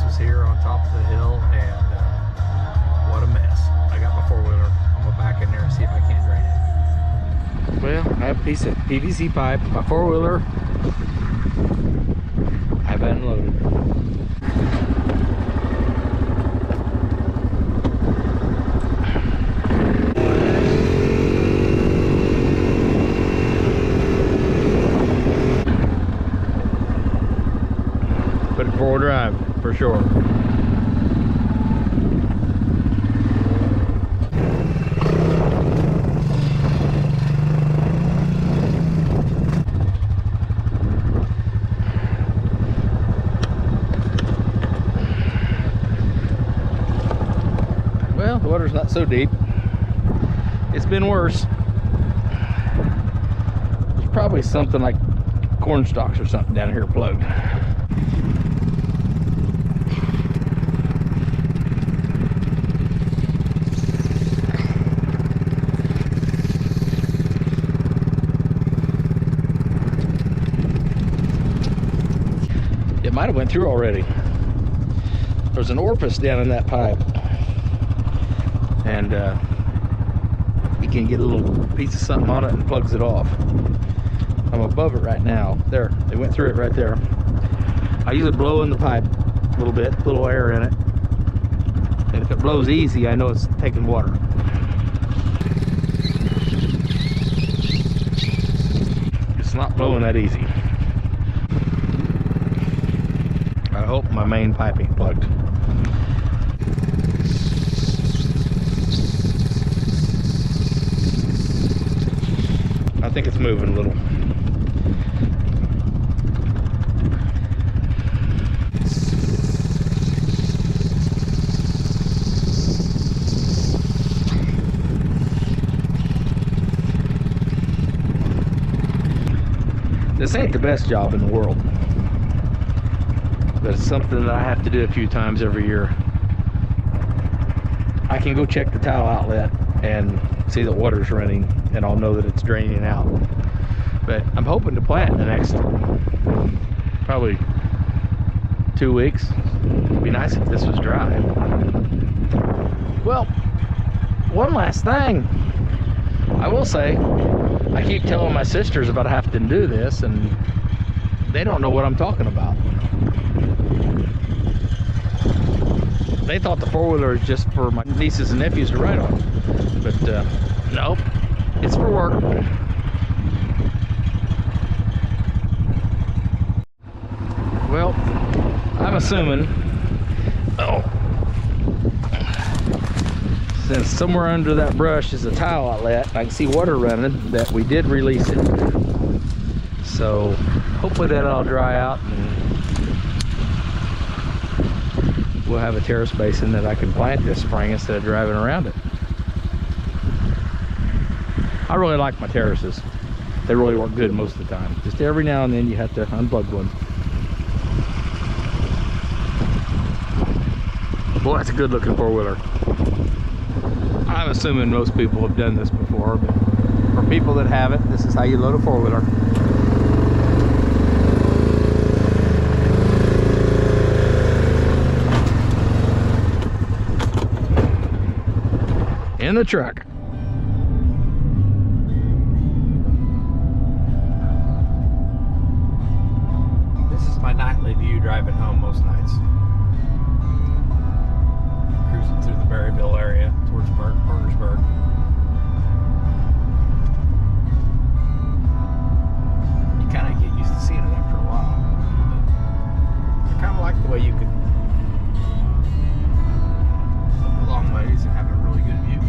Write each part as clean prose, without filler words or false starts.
is here on top of the hill, and what a mess. I got my four-wheeler. I'm gonna back in there and see if I can't drain it. Well, I have a piece of PVC pipe. My four-wheeler, I've unloaded. Put it four-wheel drive for sure. Well, the water's not so deep. It's been worse. There's probably something like corn stalks or something down here plugged. It might have went through already. There's an orifice down in that pipe, and you can get a little piece of something on it and plugs it off. I'm above it right now. There, they went through it right there. I usually blow in the pipe a little bit, a little air in it, and if it blows easy, I know it's taking water. It's not blowing that easy. I hope my main pipe ain't plugged. I think it's moving a little. This ain't the best job in the world, but it's something that I have to do a few times every year. I can go check the tile outlet and see that water's running, and I'll know that it's draining out. But I'm hoping to plant in the next probably 2 weeks. It'd be nice if this was dry. Well, one last thing. I will say, I keep telling my sisters about having to do this, and they don't know what I'm talking about. They thought the four-wheeler is just for my nieces and nephews to ride on. But nope, it's for work. Well, I'm assuming, since somewhere under that brush is a tile outlet, I can see water running, that we did release it. So hopefully that'll dry out, and we'll have a terrace basin that I can plant this spring instead of driving around it. I really like my terraces. They really work good most of the time. Just every now and then you have to unplug one. Boy, that's a good looking four-wheeler. I'm assuming most people have done this before, but for people that haven't, this is how you load a four-wheeler. In the truck. This is my nightly view driving home most nights. Cruising through the Berryville area towards Burgersburg. You kind of get used to seeing it after a while. But I kind of like the way you could look a long ways and have a really good view.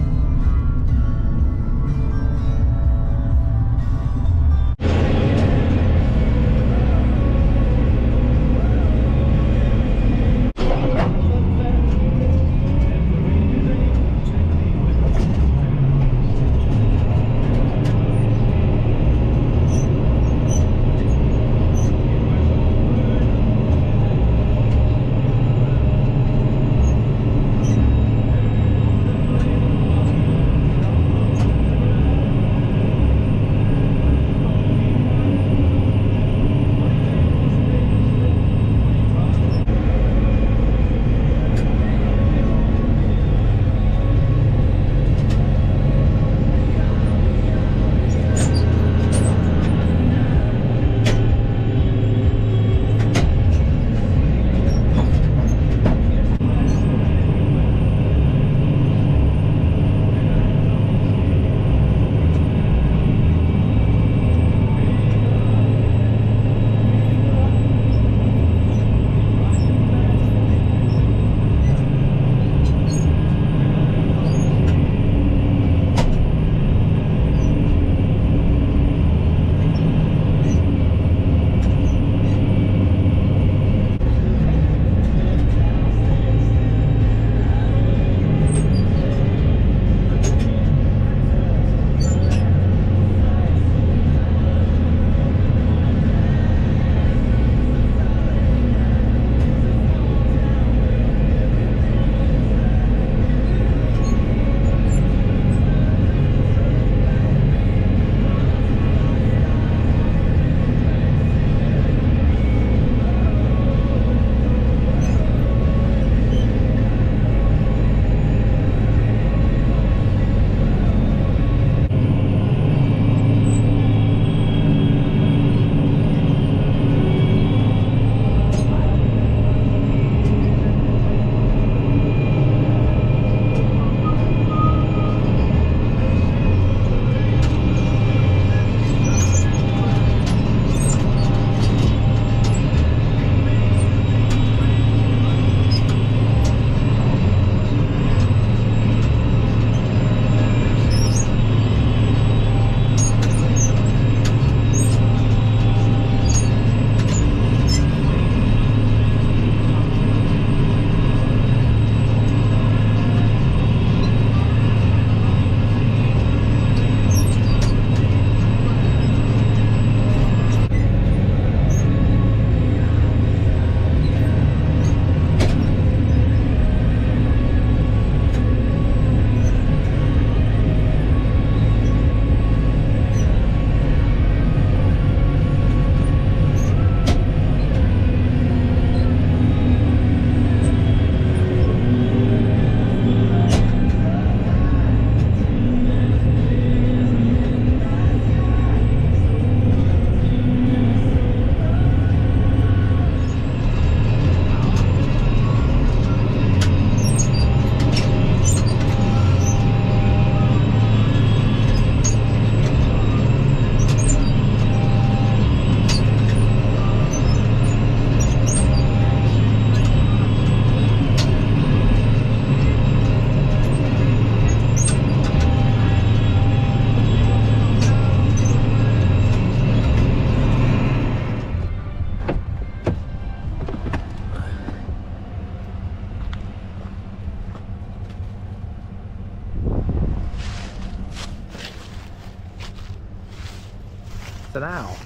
Wow.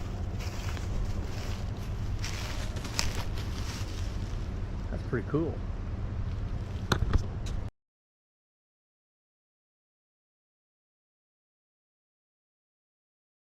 That's pretty cool.